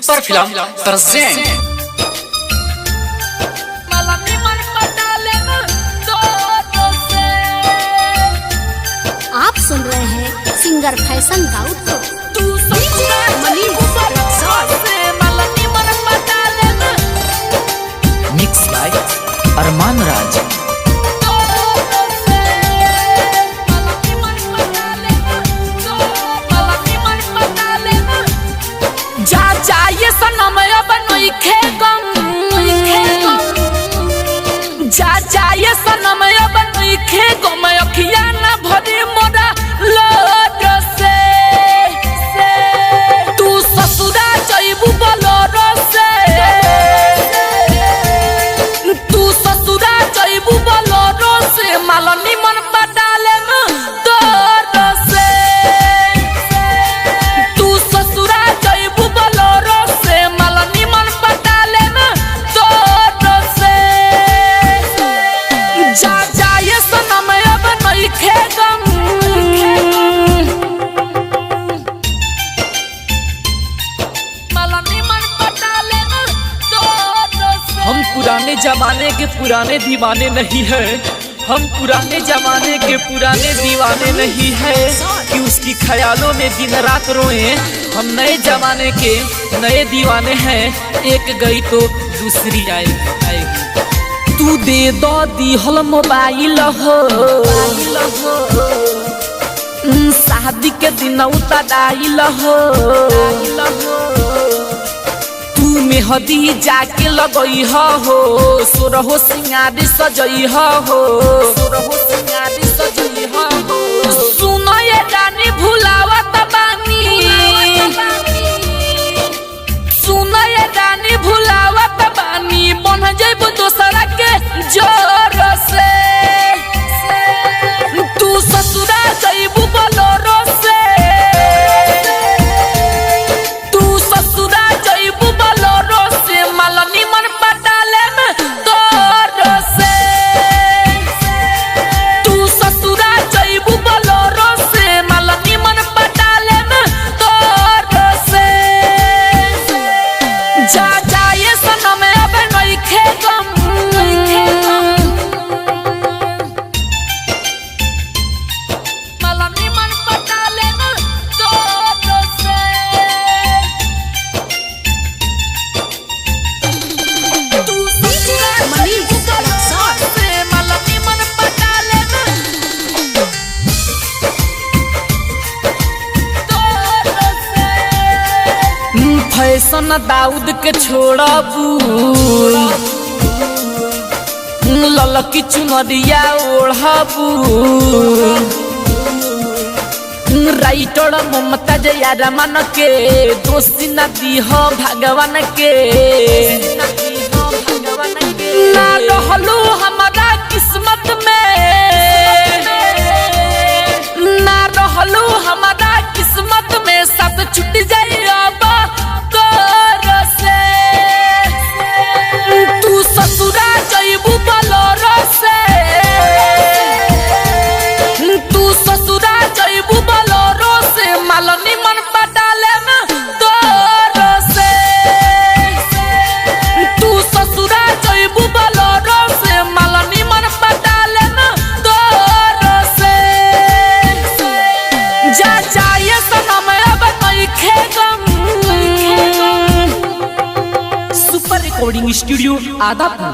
Super film present. आप सुन रहे हैं सिंगर फैशन दाऊद को। मिक्स बाय अरमान राज। जा जाए सनम बनोई खे गम, जा जाए सनम बनोई खे गम, अखिया ना भरी मोरा लोड से। तू ससुरा जइबू बलोरो से, तू ससुरा जइबू बलोरो से, मालनी मन पटाले में तोर से। तू ससुरा जइबू बलोरो से, मालनी मन पटाले में तोर से। जा जाए सनम बनोई खे गम। हम पुराने जमाने के पुराने दीवाने नहीं है, हम पुराने जमाने के पुराने दीवाने नहीं है कि उसकी ख्यालों में दिन रात रोए। हम नए जमाने के नए दीवाने हैं, एक गई तो दूसरी आएगी। तू दे दो दिहल मोबाइल हो, शादी के दिन उताराइल हो। तू मेहदी जाके लगई हो, सोरहो सिंगारी सजई हो, सोरहो सिंगारी सजई हो। सुनो ये रानी भुलावत बानी, सुनो ये रानी भुलावत बानी, बन जइबू दोसरा के जोर से। तू ससुरा जइबू बलोरो से, तू ससुरा जइबू बलोरो से, मालनी मन पटाले में तोर से। तू ससुरा जइबू बलोरो से, मालनी मन पटाले में तोर से। जा जाए सनम बनोई खे गम। मालनी मन पटाले में तोर से। तू ससुरा जइबू बलोरो से, मालनी मन पटाले में तोर से। फैशन दाऊद के छोड़बू, ललकी चुनरिया ओढ़बू। राइटर ममताज यारमान के दोस्ती न दीह भगवान के। ना रहलू हमारा किस्मत में, ना रहलू हमारा किस्मत में, सब छूट जाई अब तोर से। तू ससुरा जइबू बलोरो से, तू ससुरा जइबू बलोरो से, मालनी मन पटाले में तोर से। तू ससुरा जइबू बलोरो से, मालनी मन पटाले में तोर से। जा जाए सनम बनोई खे गम। Super recording studio Adapur.